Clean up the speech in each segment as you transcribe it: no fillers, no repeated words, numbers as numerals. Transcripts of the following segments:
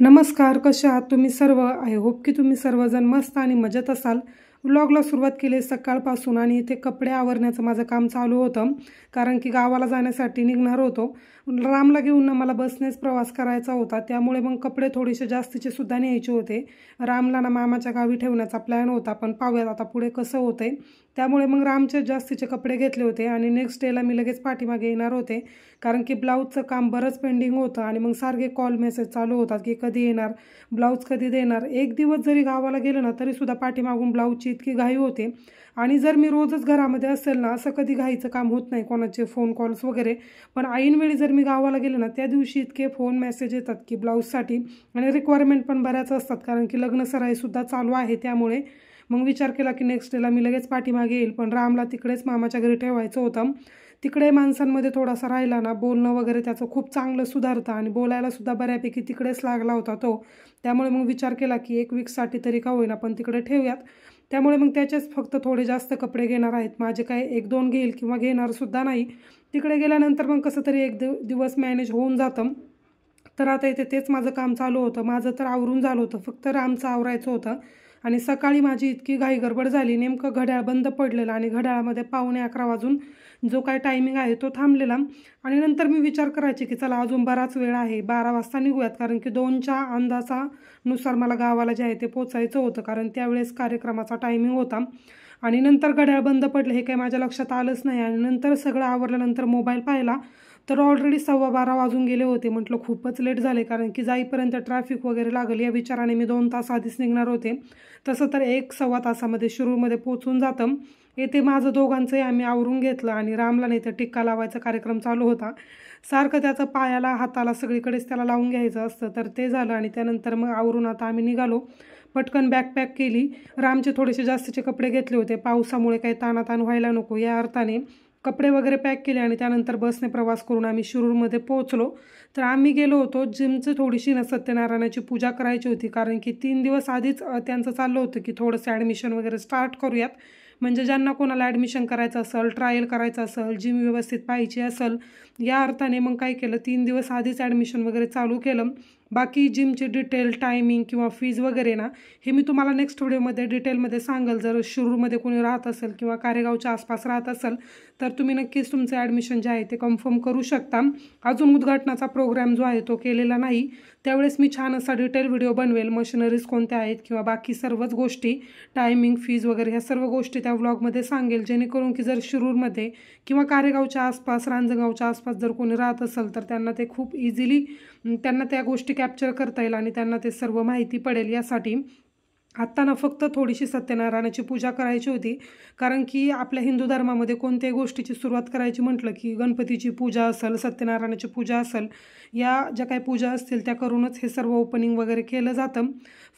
नमस्कार, कसे आहात तुम्ही सर्व? आय होप की तुम्ही सर्वजण मस्त आणि मजेत असाल. व्लॉगला सुरुवात केली सकाळपासून आणि इथे कपडे आवरण्याचं माझं काम चालू होतं, कारण की गावाला जाण्यासाठी निघणार होतो. रामला घेऊन मला बसनेच प्रवास करायचा होता, त्यामुळे मग कपडे थोडेसे जास्तीचे सुद्धा न्यायचे होते. रामला मामाच्या गावी ठेवण्याचा प्लॅन होता, पण पाहूयात आता पुढे कसं होतंय. त्यामुळे मग रामचे जास्तीचे कपडे घेतले होते आणि नेक्स्ट डेला मी लगेच पाठीमागे येणार होते, कारण की ब्लाऊजचं काम बरंच पेंडिंग होतं आणि मग सारखे कॉल मेसेज चालू होतात की कधी येणार, ब्लाऊज कधी देणार. एक दिवस जरी गावाला गेलं ना तरीसुद्धा पाठीमागून ब्लाऊजची इतकी घाई होते. आणि जर मी रोजच घरामध्ये असेल ना, असं कधी घाईचं काम होत नाही, कोणाचे फोन कॉल्स वगैरे. पण ऐनवेळी जर मी गावाला गेले ना, त्या दिवशी इतके फोन मेसेज येतात की ब्लाऊजसाठी, आणि रिक्वायरमेंट पण बऱ्याच असतात, कारण की लग्न सराईसुद्धा चालू आहे. त्यामुळे मग विचार केला की नेक्स्ट डेला मी लगेच पाठीमागे येईल. पण रामला तिकडेच मामाच्या घरी ठेवायचं होतं. तिकडे माणसांमध्ये थोडासा राहिला ना, बोलणं वगैरे त्याचं खूप चांगलं सुधारतं आणि बोलायला सुद्धा बऱ्यापैकी तिकडेच लागला होता तो. त्यामुळे मग विचार केला की एक वीकसाठी तरी का होईना पण तिकडे ठेवूयात. त्यामुळे मग त्याचेच फक्त थोडे जास्त कपडे घेणार आहेत. माझे काय एक दोन घेईल किंवा घेणार सुद्धा नाही. तिकडे गेल्यानंतर मग कसं तरी एक दिवस मॅनेज होऊन जातं. तर आता इथे तेच माझं काम चालू होतं. माझं तर आवरून झालं होतं, फक्त रामचं आवरायचं होतं. आणि सकाळी माझी इतकी घाई गडबड झाली, नेमकं घड्याळ बंद पडलेलं आणि घड्याळामध्ये 11:45 वाजून जो काय टायमिंग आहे तो थांबलेला. आणि नंतर मी विचार करायचे की चला अजून बराच वेळ आहे, 12 वाजता निघूयात, कारण की 2च्या अंदाजानुसार मला गावाला जे आहे ते पोचायचं होतं, कारण त्यावेळेस कार्यक्रमाचा टायमिंग होता. आणि नंतर घड्याळ बंद पडलं हे काही माझ्या लक्षात आलंच नाही. आणि नंतर सगळं आवरल्यानंतर मोबाईल पाहिला तर ऑलरेडी 12:15 वाजून गेले होते. म्हटलं खूपच लेट झाले, कारण की जाईपर्यंत ट्रॅफिक वगैरे लागेल या विचाराने मी 2 तास आधीच निघणार होते. तसं तर 1-1.25 तासामध्ये शिरूरमध्ये पोचून जातं. येथे माझं दोघांचंही आम्ही आवरून घेतलं आणि रामला नाही तर टिक्का लावायचा कार्यक्रम चालू होता. सारखं त्याचं पायाला हाताला सगळीकडेच त्याला लावून घ्यायचं असतं, तर ते झालं. आणि त्यानंतर मग आवरून आता आम्ही निघालो. पटकन बॅग पॅक केली. रामचे थोडेसे जास्तीचे कपडे घेतले होते, पावसामुळे काही ताणाताण व्हायला नको या अर्थाने कपडे वगैरे पॅक केले. आणि त्यानंतर बसने प्रवास करून आम्ही शिरूरमध्ये पोहोचलो. तर आम्ही गेलो होतो जिमचं थोडीशी सत्यनारायणाची पूजा करायची होती, कारण की 3 दिवस आधीच त्यांचं चाललं होतं की थोडंसं ॲडमिशन वगैरे स्टार्ट करूयात. म्हणजे ज्यांना कोणाला ॲडमिशन करायचं असेल, ट्रायल करायचं असेल, जिम व्यवस्थित पाहिजे असेल, या अर्थाने मग काय केलं, 3 दिवस आधीच ॲडमिशन वगैरे चालू केलं. बाकी जिमची डिटेल, टायमिंग किंवा फीज वगैरे ना, हे मी तुम्हाला नेक्स्ट व्हिडिओमध्ये डिटेलमध्ये सांगेल. जर शिरूरमध्ये कोणी राहत असेल किंवा कारेगावच्या आसपास राहत असेल तर तुम्ही नक्कीच तुमचं ॲडमिशन जे आहे ते कन्फर्म करू शकता. अजून उद्घाटनाचा प्रोग्राम जो आहे तो केलेला नाही. त्यावेळेस मी छान असा डिटेल व्हिडिओ बनवेल, मशिनरीज कोणत्या आहेत किंवा बाकी सर्वच गोष्टी, टायमिंग, फीज वगैरे ह्या सर्व गोष्टी त्या व्लॉगमध्ये सांगेल, जेणेकरून की जर शिरूरमध्ये किंवा कारेगावच्या आसपास, रांजणगावच्या आसपास जर कोणी राहत असेल तर त्यांना ते खूप इझिली त्यांना त्या गोष्टी कॅप्चर करता येईल आणि त्यांना ते सर्व माहिती पडेल. यासाठी आत्ता ना फक्त थोडीशी सत्यनारायणाची पूजा करायची होती, कारण की आपल्या हिंदू धर्मामध्ये कोणत्याही गोष्टीची सुरुवात करायची म्हटलं की गणपतीची पूजा असेल, सत्यनारायणाची पूजा असेल, या ज्या काही पूजा असतील त्या करूनच हे सर्व ओपनिंग वगैरे केलं जातं.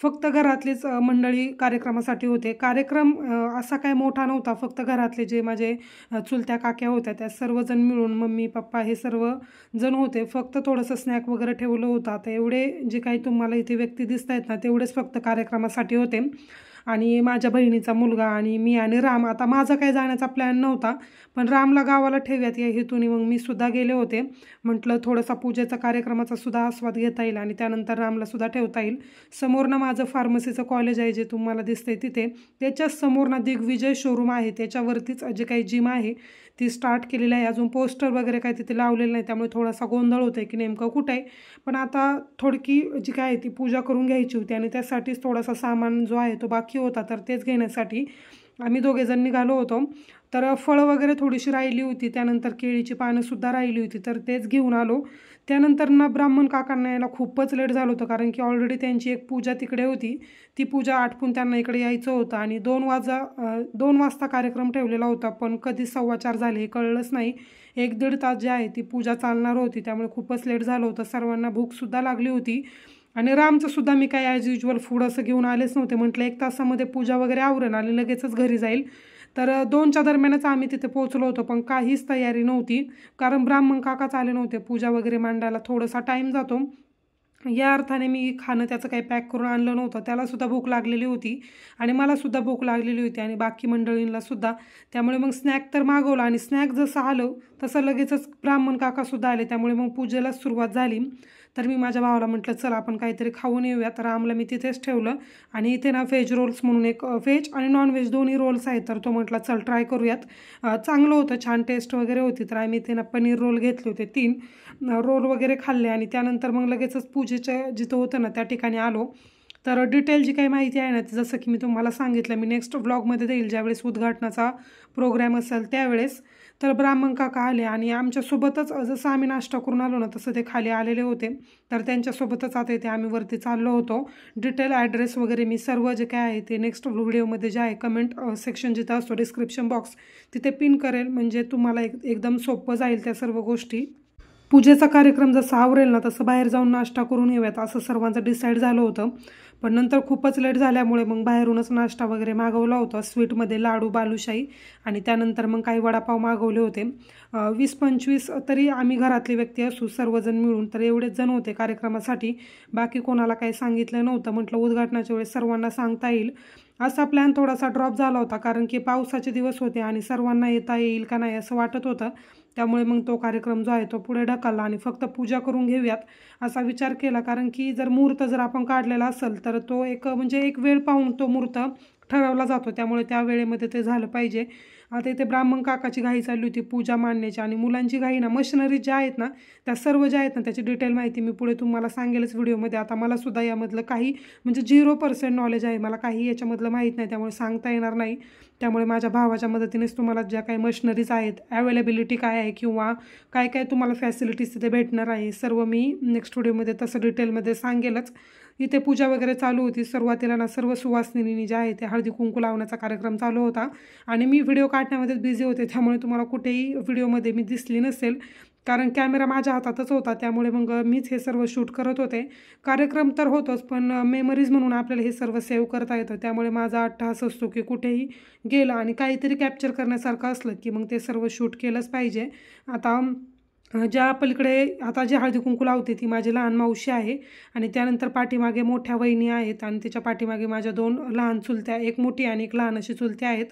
फक्त घरातलेच मंडळी कार्यक्रमासाठी होते. कार्यक्रम असा काय मोठा नव्हता, फक्त घरातले जे माझे चुलत्या काक्या होत्या त्या सर्वजण मिळून, मम्मी पप्पा हे सर्व जण होते. फक्त थोडंसं स्नॅक वगैरे ठेवलं होतं. आता एवढे जे काही तुम्हाला इथे व्यक्ती दिसत आहेत ना, तेवढेच फक्त कार्यक्रमासाठी होते. आणि माझ्या बहिणीचा मुलगा आणि मी आणि राम. आता माझा काही जाण्याचा प्लॅन नव्हता, पण रामला गावाला ठेवूयात या हेतूने मग मी सुद्धा गेले होते. म्हटलं थोडासा पूजेचा कार्यक्रमाचा सुद्धा आस्वाद घेता येईल आणि त्यानंतर रामला सुद्धा ठेवता येईल. समोरनं माझं फार्मसीचं कॉलेज आहे जे तुम्हाला दिसतंय तिथे, त्याच्याच समोरनं दिग्विजय शोरूम आहे, त्याच्यावरतीच जे काही जिम आहे ती स्टार्ट केलेली आहे. अजून पोस्टर वगैरे काय तिथे लावलेलं नाही, त्यामुळे थोडासा गोंधळ होतो आहे की नेमकं कुठं आहे. पण आता थोडकी जी काय आहे ती पूजा करून घ्यायची होती आणि त्यासाठीच थोडासा सामान जो आहे तो बाकी होता, तर तेच घेण्यासाठी आम्ही दोघेजण निघालो होतो. तर फळं वगैरे थोडीशी राहिली होती, त्यानंतर केळीची पानंसुद्धा राहिली होती, तर तेच घेऊन आलो. त्यानंतर ना ब्राह्मण काकांना यायला खूपच लेट झालं होतं, कारण की ऑलरेडी त्यांची एक पूजा तिकडे होती. ती पूजा आटपून त्यांना इकडे यायचं होतं आणि 2 वाजता कार्यक्रम ठेवलेला होता, पण कधी 4:15 झाले हे कळलंच नाही. 1-1.5 तास जी आहे ती पूजा चालणार होती, त्यामुळे खूपच लेट झालं होतं. सर्वांना भूकसुद्धा लागली होती. आणि रामचंसुद्धा मी काय ॲज युजल फूड असं घेऊन आलेच नव्हते. म्हटलं 1 तासामध्ये पूजा वगैरे आवरेन आणि लगेचच घरी जाईल. तर 2च्या दरम्यानच आम्ही तिथे पोहोचलो होतो, पण काहीच तयारी नव्हती, कारण ब्राह्मण काकाच आले नव्हते. पूजा वगैरे मांडायला थोडासा टाईम जातो. या अर्थाने मी खाणं त्याचं काही पॅक करून आणलं नव्हतं. त्यालासुद्धा भूक लागलेली होती आणि मलासुद्धा भूक लागलेली होती आणि बाकी मंडळींनासुद्धा. त्यामुळे मग स्नॅक तर मागवलं आणि स्नॅक जसं आलं तसं लगेचच ब्राह्मण काकासुद्धा आले, त्यामुळे मग पूजेला सुरुवात झाली. तर मी माझ्या भावाला म्हटलं चला आपण काहीतरी खाऊन येऊया, तर रामला मी तिथेच ठेवलं आणि इथे ना व्हेज रोल्स म्हणून एक व्हेज आणि नॉनव्हेज दोन्ही रोल्स आहेत, तर तो म्हटला चल ट्राय करूयात. चांगलं होतं, छान टेस्ट वगैरे होती. तर आम्ही इथे ना पनीर रोल घेतले होते 3 रोल वगैरे खाल्ले आणि त्यानंतर मग लगेचच पूजेचं जिथं होतं ना त्या ठिकाणी आलो. तर डिटेल जी काही माहिती आहे ना ती जसं की मी तुम्हाला सांगितलं मी नेक्स्ट व्लॉगमध्ये देईल ज्यावेळेस उद्घाटनाचा प्रोग्राम असेल त्यावेळेस. तर ब्राह्मण काका आले आणि आमच्यासोबतच जसं आम्ही नाश्ता करून आलो ना तसं ते खाली आलेले होते. तर त्यांच्यासोबतच आता इथे आम्ही वरती चाललो होतो. डिटेल ॲड्रेस वगैरे मी सर्व जे काय आहे ते नेक्स्ट व्हिडिओमध्ये जे आहे कमेंट सेक्शन जिथं असतो डिस्क्रिप्शन बॉक्स तिथे पिन करेल, म्हणजे तुम्हाला एकदम सोपं जाईल त्या सर्व गोष्टी. पूजेचा कार्यक्रम जसा आवरेल ना तसं बाहेर जाऊन नाश्ता करून येऊयात असं सर्वांचं डिसाईड झालं होतं. पण नंतर खूपच लेट झाल्यामुळे मग बाहेरूनच नाश्ता वगैरे मागवला होता. स्वीटमध्ये लाडू, बालुशाही आणि त्यानंतर मग काही वडापाव मागवले होते. 20-25 तरी आम्ही घरातले व्यक्ती असू सर्वजण मिळून, तर एवढेच जण होते कार्यक्रमासाठी. बाकी कोणाला काही सांगितलं नव्हतं. म्हटलं उद्घाटनाच्या वेळेस सर्वांना सांगता येईल. असा प्लॅन थोडासा ड्रॉप झाला होता कारण की पावसाचे दिवस होते आणि सर्वांना येता येईल का नाही असं वाटत होतं. त्यामुळे मग तो कार्यक्रम जो आहे तो पुढे ढकलला आणि फक्त पूजा करून घेऊयात असा विचार केला. कारण की जर मुहूर्त जर आपण काढलेला असेल तर तो एक वेळ पाहून तो मुहूर्त ठरवला जातो, त्यामुळे त्या वेळेमध्ये ते झालं पाहिजे. आता इथे ब्राह्मण काकाची घाई चालली होती पूजा मांडण्याची आणि मुलांची घाई ना मशिनरी ज्या आहेत ना त्या सर्व ज्या आहेत ना त्याची डिटेल माहिती मी पुढे तुम्हाला सांगेलच व्हिडिओमध्ये. आता मला सुद्धा यामधलं काही म्हणजे 0% नॉलेज आहे, मला काही याच्यामधलं माहीत नाही, त्यामुळे सांगता येणार नाही. त्यामुळे माझ्या भावाच्या मदतीनेच तुम्हाला ज्या काही मशिनरीज आहेत, अवेलेबिलिटी काय आहे किंवा काय काय तुम्हाला फॅसिलिटीज तिथे भेटणार आहे सर्व मी नेक्स्ट व्हिडिओमध्ये तसं डिटेलमध्ये सांगेलच. इथे पूजा वगैरे चालू होती. सुरुवातीला ना सर्व सुवासिनी जे आहे ते हळदी कुंकू लावण्याचा कार्यक्रम चालू होता आणि मी व्हिडिओ काढण्यामध्ये बिझी होते, त्यामुळे तुम्हाला कुठेही व्हिडिओमध्ये मी दिसली नसेल कारण कॅमेरा माझ्या हातातच होता. त्यामुळे मग मीच हे सर्व शूट करत होते. कार्यक्रम तर होतोच पण मेमरीज म्हणून आपल्याला हे सर्व सेव्ह करता येतं, त्यामुळे माझा अट्टहास असतो की कुठेही गेलं आणि काहीतरी कॅप्चर करण्यासारखं असलं की मग ते सर्व शूट केलंच पाहिजे. आता ज्या पलीकडे आता जी हळदी कुंकू लावते ती माझी लहान मावशी आहे आणि त्यानंतर पाठीमागे मोठ्या वहिनी आहेत आणि तिच्या पाठीमागे माझ्या 2 लहान चुलत्या, एक मोठी आणि एक लहान अशी चुलत्या आहेत.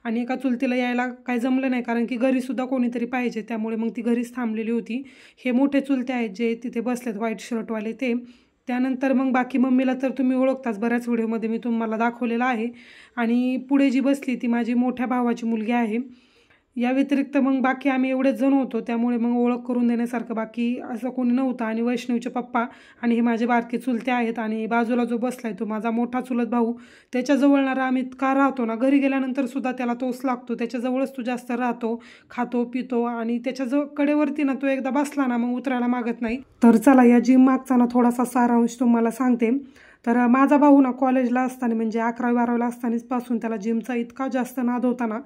आणि एका चुलतीला यायला काही जमलं नाही कारण की घरीसुद्धा कोणीतरी पाहिजे, त्यामुळे मग ती घरीच थांबलेली होती. हे मोठे चुलते आहेत जे तिथे बसलेत व्हाईट शर्टवाले ते. त्यानंतर मग बाकी मम्मीला तर तुम्ही ओळखताच, बऱ्याच व्हिडिओमध्ये मी तुम्हाला दाखवलेलं आहे. आणि पुढे जी बसली ती माझी मोठ्या भावाची मुलगी आहे. या व्यतिरिक्त मग बाकी आम्ही एवढेच जण होतो, त्यामुळे मग ओळख करून देण्यासारखं बाकी असं कोणी नव्हतं. आणि वैष्णवीचे पप्पा आणि हे माझे बारके चुलते आहेत आणि बाजूला जो बसलाय तो माझा मोठा चुलत भाऊ. त्याच्याजवळ ना आम्ही का राहतो ना, घरी गेल्यानंतर सुद्धा त्याला तोच लागतो, त्याच्याजवळच तो जास्त राहतो, खातो पितो आणि त्याच्याजवळ कडेवरती ना तो एकदा बसला ना मग उतरायला मागत नाही. तर चला या जिम मागचा ना थोडासा सारांश तुम्हाला सांगते. तर माझा भाऊ ना कॉलेजला असताना म्हणजे 11वी-12वीला असतानाच पासून त्याला जिमचा इतका जास्त नाद होता ना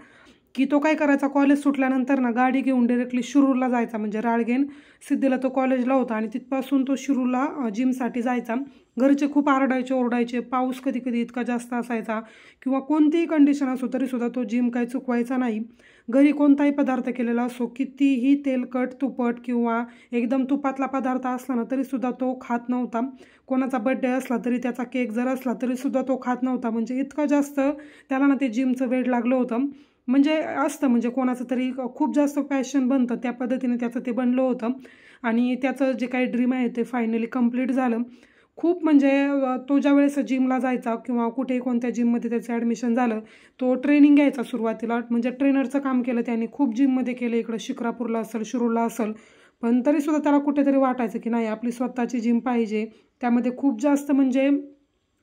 की तो काय करायचा, कॉलेज सुटल्यानंतर ना गाडी घेऊन डायरेक्टली शिरूरला जायचा. म्हणजे राळगेन सिद्धीला तो कॉलेजला होता आणि तिथपासून तो शिरूरला जिमसाठी जायचा. घरचे खूप आरडायचे ओरडायचे, पाऊस कधी कधी इतका जास्त असायचा किंवा कोणतीही कंडिशन असो तरीसुद्धा तो जिम काही चुकवायचा नाही. घरी कोणताही पदार्थ केलेला असो, कितीही तेलकट तुपट किंवा एकदम तुपातला पदार्थ असला ना तरीसुद्धा तो खात नव्हता. कोणाचा बड्डे असला तरी, त्याचा केक जर असला तरीसुद्धा तो खात नव्हता. म्हणजे इतकं जास्त त्याला ना ते जिमचं वेड लागलं होतं. म्हणजे असतं म्हणजे कोणाचं तरी खूप जास्त पॅशन बनतं, त्या पद्धतीने त्याचं ते बनलं होतं आणि त्याचं जे काही ड्रीम आहे ते फायनली कंप्लीट झालं. खूप म्हणजे तो ज्या वेळेस जिमला जायचा किंवा कुठेही कोणत्या जिममध्ये त्याचं ॲडमिशन झालं, तो ट्रेनिंग घ्यायचा सुरुवातीला. म्हणजे ट्रेनरचं काम केलं त्याने, खूप जिममध्ये केलं, इकडं शिक्रापूरला असेल, शिरूरला असेल. पण तरीसुद्धा त्याला कुठेतरी वाटायचं की नाही आपली स्वतःची जिम पाहिजे. त्यामध्ये खूप जास्त म्हणजे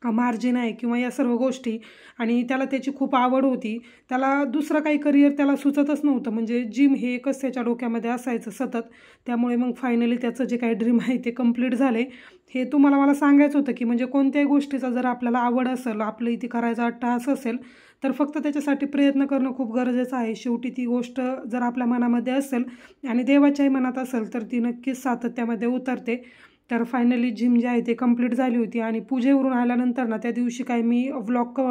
मार्जिन आहे किंवा या सर्व गोष्टी, आणि त्याला त्याची खूप आवड होती. त्याला दुसरं काही करिअर त्याला सुचतच नव्हतं, म्हणजे जिम हे एकच त्याच्या डोक्यामध्ये असायचं सतत. त्यामुळे मग फायनली त्याचं जे काही ड्रीम आहे ते कंप्लीट झाले. हे तुम्हाला मला सांगायचं होतं की म्हणजे कोणत्याही गोष्टीचा जर आपल्याला आवड असेल, आपलं इथे करायचा अट्टहास असेल तर फक्त त्याच्यासाठी प्रयत्न करणं खूप गरजेचं आहे. शेवटी ती गोष्ट जर आपल्या मनामध्ये असेल आणि देवाच्याही मनात असेल तर ती नक्कीच सातत्यामध्ये उतरते. तर फायनली जिम जी आहे ते कंप्लीट झाली होती आणि पूजेवरून आल्यानंतर ना त्या दिवशी काय मी व्लॉग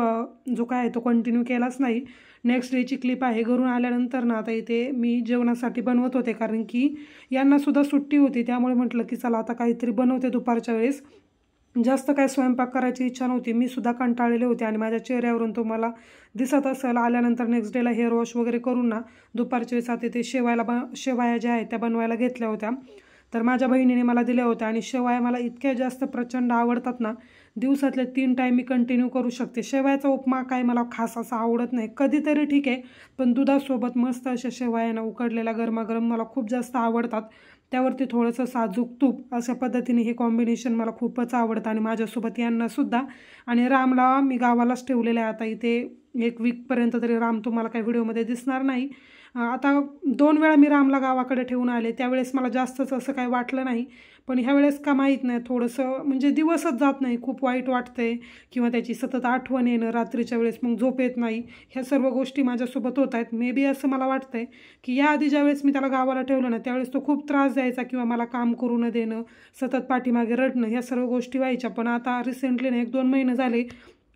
जो काय आहे तो कंटिन्यू केलाच नाही. नेक्स्ट डेची क्लिप आहे. घरून आल्यानंतर ना आता इथे मी जेवणासाठी बनवत होते कारण की यांनासुद्धा सुट्टी होती, त्यामुळे म्हटलं की चला आता काहीतरी बनवते दुपारच्या वेळेस. जास्त काय स्वयंपाक करायची इच्छा नव्हती, मी सुद्धा कंटाळलेले होते आणि माझ्या चेहऱ्यावरून तुम्हाला दिसत असेल. आल्यानंतर नेक्स्ट डेला हेअर वॉश वगैरे करून ना दुपारच्या वेळेस आता ते शेवया ज्या आहेत त्या बनवायला घेतल्या होत्या. तर माझ्या बहिणीने मला दिल्या होत्या आणि शेवया मला इतक्या जास्त प्रचंड आवडतात ना, दिवसातले 3 टाईम मी कंटिन्यू करू शकते. शेवयाचा उपमा काय मला खास असा आवडत नाही, कधीतरी ठीक आहे, पण दुधासोबत मस्त अशा शेवया उकडलेल्या गरमागरम मला खूप जास्त आवडतात. त्यावरती थोडंसं साजूक तूप, अशा पद्धतीने हे कॉम्बिनेशन मला खूपच आवडतं आणि माझ्यासोबत यांनासुद्धा. आणि रामला मी गावालाच ठेवलेला आहे आता इथे 1 वीकपर्यंत, तरी राम तुम्हाला काही व्हिडिओमध्ये दिसणार नाही. आता 2 वेळा मी रामला गावाकडे ठेवून आले, त्यावेळेस मला जास्तच असं काही वाटलं नाही, पण ह्यावेळेस का माहीत नाही थोडंसं म्हणजे दिवसच जात नाही, खूप वाईट वाटतंय किंवा त्याची सतत आठवण येणं, रात्रीच्या वेळेस मग झोप येत नाही, ह्या सर्व गोष्टी माझ्यासोबत होत आहेत. मे बी असं मला वाटतंय की याआधी ज्यावेळेस मी त्याला गावाला ठेवलं ना, त्यावेळेस तो खूप त्रास द्यायचा किंवा मला काम करू न देणं, सतत पाठीमागे रडणं, ह्या सर्व गोष्टी व्हायच्या. पण आता रिसेंटली ना 1-2 महिने झाले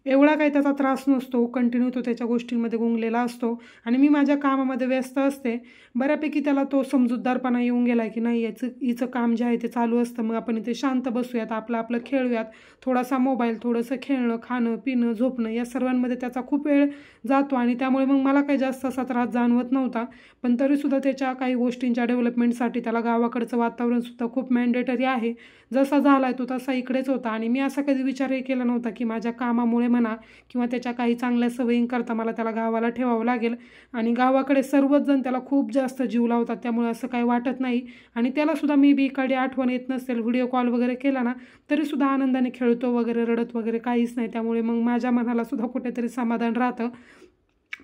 एवढा काही त्याचा त्रास नसतो, कंटिन्यू तो त्याच्या गोष्टींमध्ये गुंगलेला असतो आणि मी माझ्या कामामध्ये व्यस्त असते. बऱ्यापैकी त्याला तो समजूतदारपणा येऊन गेला की नाही, हिचं काम जे आहे ते चालू असतं, मग आपण इथे शांत बसूयात, आपलं खेळूयात, थोडासा मोबाईल, थोडंसं खेळणं, खाणं पिणं, झोपणं, या सर्वांमध्ये त्याचा खूप वेळ जातो आणि त्यामुळे मग मला काही जास्त असा त्रास जाणवत नव्हता. पण तरीसुद्धा त्याच्या काही गोष्टींच्या डेव्हलपमेंटसाठी त्याला गावाकडचं वातावरणसुद्धा खूप मॅन्डेटरी आहे. जसा झाला आहे तो तसा इकडेच होता आणि मी असा कधी विचारही केला नव्हता की माझ्या कामामुळे म्हणा किंवा त्याच्या काही चांगल्या सवयींकरता मला त्याला गावाला ठेवावं लागेल. आणि गावाकडे सर्वच जण त्याला खूप जास्त जीव लावतात, त्यामुळे असं काही वाटत नाही. आणि त्यालासुद्धा मी बी इकडे आठवण येत नसेल, व्हिडिओ कॉल वगैरे केला ना तरीसुद्धा आनंदाने खेळतो वगैरे, रडत वगैरे काहीच नाही. त्यामुळे मग माझ्या मनालासुद्धा कुठेतरी समाधान राहतं.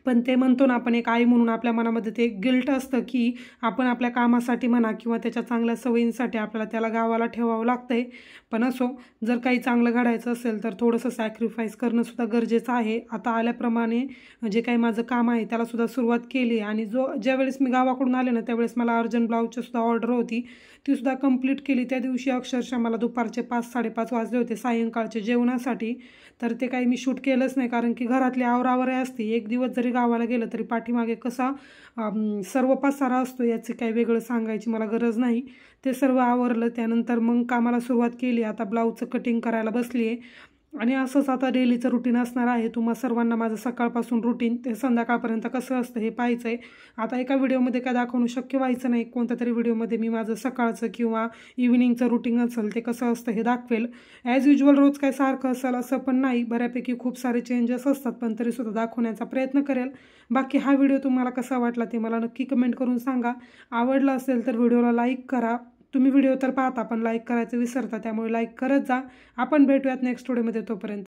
पण ते म्हणतो ना आपण एक आई म्हणून आपल्या मनामध्ये ते गिल्ट असतं की आपण आपल्या कामासाठी म्हणा किंवा त्याच्या चांगल्या सवयींसाठी आपल्याला त्याला गावाला ठेवावं लागतंय. पण असो, जर काही चांगलं घडायचं असेल तर थोडंसं सॅक्रिफाईस करणंसुद्धा गरजेचं आहे. आता आल्याप्रमाणे जे काही माझं काम आहे त्यालासुद्धा सुरुवात केली आणि ज्यावेळेस मी गावाकडून आले ना त्यावेळेस मला अर्जंट ब्लाऊजचीसुद्धा ऑर्डर होती, तीसुद्धा कंप्लीट केली. त्या दिवशी अक्षरशः मला दुपारचे 5-5:30 वाजले होते सायंकाळचे जेवणासाठी. तर ते काही मी शूट केलंच नाही, कारण की घरातली आवरावरे असते. एक दिवस जरी गावाला गेलं तरी पाठीमागे कसा सर्व पसारा असतो याची काही वेगळं सांगायची मला गरज नाही. ते सर्व आवरलं, त्यानंतर मग कामाला सुरुवात केली. आता ब्लाऊजचं कटिंग करायला बसली आहे आणि असंच आता डेलीचं रुटीन असणार आहे. तुम्हा सर्वांना माझं सकाळपासून रुटीन ते संध्याकाळपर्यंत कसं असतं हे पाहायचं आहे. आता एका व्हिडिओमध्ये काय दाखवणं शक्य व्हायचं नाही, कोणत्या तरी व्हिडिओमध्ये मी माझं सकाळचं किंवा इव्हिनिंगचं रुटीन असेल ते कसं असतं हे दाखवेल. ॲज युजल रोज काय सारखं असेल असं पण नाही, बऱ्यापैकी खूप सारे चेंजेस असतात, पण तरीसुद्धा दाखवण्याचा प्रयत्न करेल. बाकी हा व्हिडिओ तुम्हाला कसा वाटला ते मला नक्की कमेंट करून सांगा. आवडला असेल तर व्हिडिओला लाईक करा. तुम्ही व्हिडिओ तर पाहता पण लाईक करायचं विसरता, त्यामुळे लाईक करत जा. आपण भेटूयात नेक्स्ट व्हिडिओमध्ये, तोपर्यंत